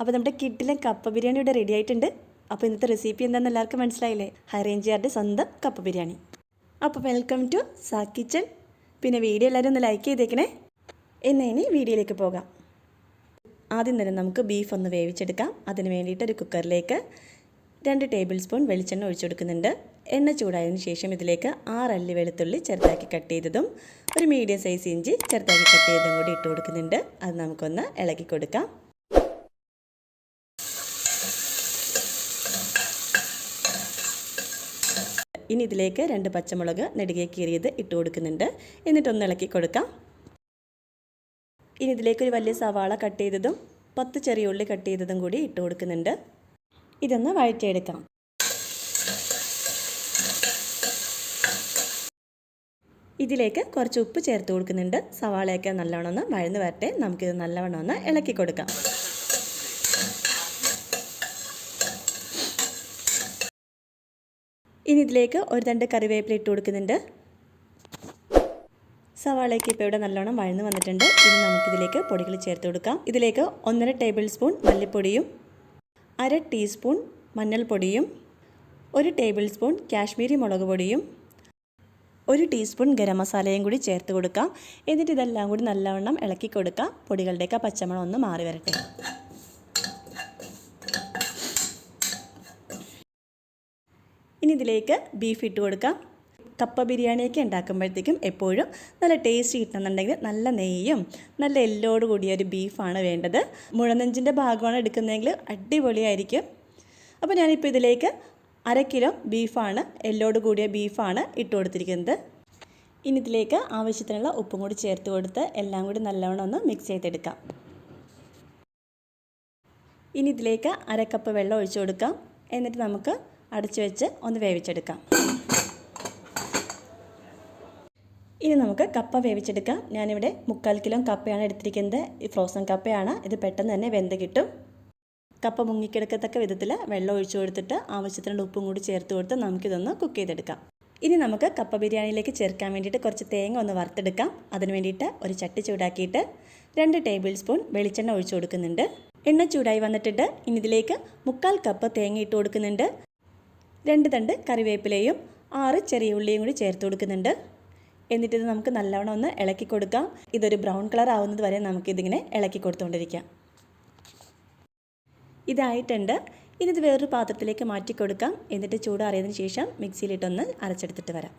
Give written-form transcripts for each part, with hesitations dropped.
അപ്പോൾ നമ്മുടെ കിഡിലെ കപ്പ ബിരിയാണി ഇവിടെ റെഡി ആയിട്ടുണ്ട്. അപ്പോൾ ഇന്നത്തെ റെസിപ്പി എന്താണെന്ന് എല്ലാവർക്കും മനസ്സിലായില്ലേ? ഹൈ റേഞ്ചുകാരുടെ സ്വന്തം കപ്പ ബിരിയാണി. അപ്പോൾ വെൽക്കം ടു സാ കിച്ചൺ. പിന്നെ വീഡിയോ എല്ലാവരും ഒന്ന് ലൈക്ക് ചെയ്തേക്കണേ. ഇനി വീഡിയോയിലേക്ക് പോകാം. ആദ്യം തന്നെ നമുക്ക് ബീഫ് ഒന്ന് വേവിച്ചെടുക്കാം. അതിന് വേണ്ടിയിട്ട് ഒരു കുക്കറിലേക്ക് 2 ടേബിൾ സ്പൂൺ വെളിച്ചെണ്ണ ഒഴിച്ചു കൊടുക്കുന്നുണ്ട്. എണ്ണ ചൂടായതിനു ശേഷം ഇതിലേക്ക് 6 അല്ലി വെളുത്തുള്ളി ചെറുതാക്കി കട്ട് ചെയ്തതും ഒരു മീഡിയം സൈസ് ഇഞ്ചി ചെറുതാക്കി കട്ട് ചെയ്തതും കൂടി ഇട്ട് കൊടുക്കുന്നുണ്ട്. അത് നമുക്കൊന്ന് ഇളക്കി കൊടുക്കാം. ഇനി ഇതിലേക്ക് 2 പച്ചമുളക് നെടുകെ കീറിയത് ഇട്ട് കൊടുക്കുന്നുണ്ട്. എന്നിട്ടൊന്ന് ഇളക്കി കൊടുക്കാം. ഇനി ഇതിലേക്ക് ഒരു വലിയ സവാള കട്ട് ചെയ്തതും 10 ചെറിയ ഉള്ളി കട്ട് ചെയ്തതും കൂടി ഇട്ട് കൊടുക്കുന്നുണ്ട്. ഇതൊന്ന് വഴറ്റിയെടുക്കാം. ഇതിലേക്ക് കുറച്ച് ഉപ്പ് ചേർത്ത് കൊടുക്കുന്നുണ്ട്. സവാളയൊക്കെ നല്ലവണ്ണം ഒന്ന് വഴന്ന് വരട്ടെ. നമുക്കിത് നല്ലവണ്ണം ഒന്ന് ഇളക്കി കൊടുക്കാം. ഇനി ഇതിലേക്ക് ഒരു 2 കറിവേപ്പില ഇട്ട് കൊടുക്കുന്നുണ്ട്. സവാളയ്ക്ക് ഇപ്പോൾ ഇവിടെ നല്ലോണം വഴന്ന് വന്നിട്ടുണ്ട്. ഇനി നമുക്കിതിലേക്ക് പൊടികൾ ചേർത്ത് കൊടുക്കാം. ഇതിലേക്ക് 1.5 ടേബിൾ സ്പൂൺ മല്ലിപ്പൊടിയും 1/2 ടീസ്പൂൺ മഞ്ഞൾപ്പൊടിയും 1 ടേബിൾ സ്പൂൺ കാശ്മീരി മുളക് പൊടിയും 1 ടീസ്പൂൺ ഗരം മസാലയും കൂടി ചേർത്ത് കൊടുക്കാം. എന്നിട്ട് ഇതെല്ലാം കൂടി നല്ലവണ്ണം ഇളക്കി കൊടുക്കാം. പൊടികളുടെയൊക്കെ പച്ചമണം ഒന്ന് മാറി വരട്ടെ. ഇനി ഇതിലേക്ക് ബീഫ് ഇട്ട് കൊടുക്കാം. കപ്പ ബിരിയാണിയൊക്കെ ഉണ്ടാക്കുമ്പോഴത്തേക്കും എപ്പോഴും നല്ല ടേസ്റ്റ് കിട്ടണമെന്നുണ്ടെങ്കിൽ നല്ല നെയ്യും നല്ല എല്ലോട് കൂടിയ ഒരു ബീഫാണ് വേണ്ടത്. മുഴനെഞ്ചിൻ്റെ ഭാഗമാണ് എടുക്കുന്നതെങ്കിൽ അടിപൊളിയായിരിക്കും. അപ്പോൾ ഞാനിപ്പോൾ ഇതിലേക്ക് 1/2 കിലോ ബീഫാണ്, എല്ലോട് കൂടിയ ബീഫാണ് ഇട്ട് കൊടുത്തിരിക്കുന്നത്. ഇനി ഇതിലേക്ക് ആവശ്യത്തിനുള്ള ഉപ്പും കൂടി ചേർത്ത് കൊടുത്ത് എല്ലാം കൂടി നല്ലവണ്ണം ഒന്ന് മിക്സ് ചെയ്തെടുക്കാം. ഇനി ഇതിലേക്ക് 1/2 കപ്പ് വെള്ളം ഒഴിച്ചു കൊടുക്കാം. എന്നിട്ട് നമുക്ക് അടച്ചു വെച്ച് ഒന്ന് വേവിച്ചെടുക്കാം. ഇനി നമുക്ക് കപ്പ വേവിച്ചെടുക്കാം. ഞാനിവിടെ 3/4 കിലോ കപ്പയാണ് എടുത്തിരിക്കുന്നത്. ഫ്രോസൺ കപ്പയാണ്. ഇത് പെട്ടെന്ന് തന്നെ വെന്ത് കിട്ടും. കപ്പ മുങ്ങിക്കിടക്കത്തക്ക വിധത്തിൽ വെള്ളം ഒഴിച്ചു കൊടുത്തിട്ട് ആവശ്യത്തിനുള്ള ഉപ്പും കൂടി ചേർത്ത് കൊടുത്ത് നമുക്കിതൊന്ന് കുക്ക് ചെയ്തെടുക്കാം. ഇനി നമുക്ക് കപ്പ ബിരിയാണിയിലേക്ക് ചേർക്കാൻ വേണ്ടിയിട്ട് കുറച്ച് തേങ്ങ ഒന്ന് വറുത്തെടുക്കാം. അതിന് വേണ്ടിയിട്ട് ഒരു ചട്ടി ചൂടാക്കിയിട്ട് 2 ടേബിൾ സ്പൂൺ വെളിച്ചെണ്ണ ഒഴിച്ചു കൊടുക്കുന്നുണ്ട്. എണ്ണ ചൂടായി വന്നിട്ടുണ്ട്. ഇനി ഇതിലേക്ക് 1/4 കപ്പ് തേങ്ങ ഇട്ട് കൊടുക്കുന്നുണ്ട്. 2 തണ്ട് കറിവേപ്പിലയും 6 ചെറിയ ഉള്ളിയും കൂടി ചേർത്ത് കൊടുക്കുന്നുണ്ട്. എന്നിട്ടിത് നമുക്ക് നല്ലവണ്ണം ഒന്ന് ഇളക്കി കൊടുക്കാം. ഇതൊരു ബ്രൗൺ കളർ ആവുന്നത് വരെ നമുക്കിതിങ്ങനെ ഇളക്കി കൊടുത്തുകൊണ്ടിരിക്കാം. ഇതായിട്ടുണ്ട്. ഇനി ഇത് വേറൊരു പാത്രത്തിലേക്ക് മാറ്റി കൊടുക്കാം. എന്നിട്ട് ചൂടാറിയതിന് ശേഷം മിക്സിയിലിട്ടൊന്ന് അരച്ചെടുത്തിട്ട് വരാം.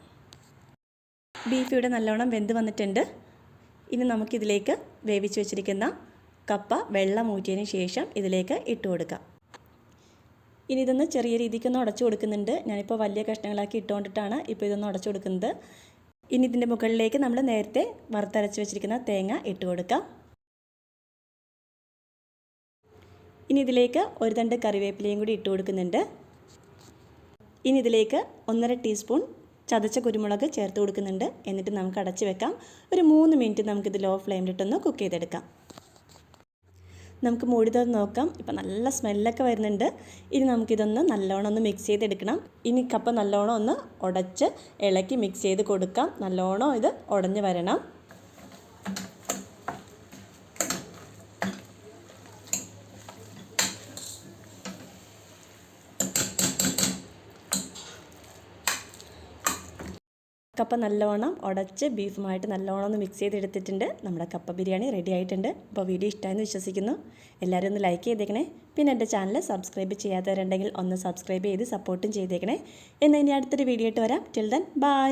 ബീഫ് ഇവിടെ നല്ലവണ്ണം വെന്ത് വന്നിട്ടുണ്ട്. ഇനി നമുക്കിതിലേക്ക് വേവിച്ച് വെച്ചിരിക്കുന്ന കപ്പ വെള്ളം ഊറ്റിയതിന് ശേഷം ഇതിലേക്ക് ഇട്ട് കൊടുക്കാം. ഇനി ഇതൊന്ന് ചെറിയ രീതിക്കൊന്ന് ഉടച്ചു കൊടുക്കുന്നുണ്ട്. ഞാനിപ്പോൾ വലിയ കഷ്ണങ്ങളാക്കി ഇട്ടുകൊണ്ടിട്ടാണ് ഇപ്പോൾ ഇതൊന്ന് ഉടച്ചു കൊടുക്കുന്നത്. ഇനി ഇതിൻ്റെ മുകളിലേക്ക് നമ്മൾ നേരത്തെ വറുത്തരച്ച് വെച്ചിരിക്കുന്ന തേങ്ങ ഇട്ട് കൊടുക്കാം. ഇനി ഇതിലേക്ക് ഒരു 2 കറിവേപ്പിലയും കൂടി ഇട്ട് കൊടുക്കുന്നുണ്ട്. ഇനി ഇതിലേക്ക് 1.5 ടീസ്പൂൺ ചതച്ച കുരുമുളക് ചേർത്ത് കൊടുക്കുന്നുണ്ട്. എന്നിട്ട് നമുക്ക് അടച്ച് വെക്കാം. ഒരു 3 മിനിറ്റ് നമുക്കിത് ലോ ഫ്ലെയിമിലിട്ടൊന്ന് കുക്ക് ചെയ്തെടുക്കാം. നമുക്ക് മൂടി തുറന്ന് നോക്കാം. ഇപ്പം നല്ല സ്മെല്ലൊക്കെ വരുന്നുണ്ട്. ഇനി നമുക്കിതൊന്ന് നല്ലോണം ഒന്ന് മിക്സ് ചെയ്തെടുക്കണം. ഇനി കപ്പ നല്ലോണം ഒന്ന് ഉടച്ച് ഇളക്കി മിക്സ് ചെയ്ത് കൊടുക്കാം. നല്ലോണം ഇത് ഉടഞ്ഞ് വരണം. കപ്പ നല്ലോണം ഉടച്ച് ബീഫുമായിട്ട് നല്ലോണം ഒന്ന് മിക്സ് ചെയ്തെടുത്തിട്ടുണ്ട്. നമ്മുടെ കപ്പ ബിരിയാണി റെഡി ആയിട്ടുണ്ട്. അപ്പോൾ വീഡിയോ ഇഷ്ടമായെന്ന് വിശ്വസിക്കുന്നു. എല്ലാവരും ഒന്ന് ലൈക്ക് ചെയ്തേക്കണേ. പിന്നെ എൻ്റെ ചാനൽ സബ്സ്ക്രൈബ് ചെയ്യാത്തവരുണ്ടെങ്കിൽ ഒന്ന് സബ്സ്ക്രൈബ് ചെയ്ത് സപ്പോർട്ടും ചെയ്തേക്കണേ. എന്നാൽ ഇനി അടുത്തൊരു വീഡിയോ ആയിട്ട് വരാം. Till then bye.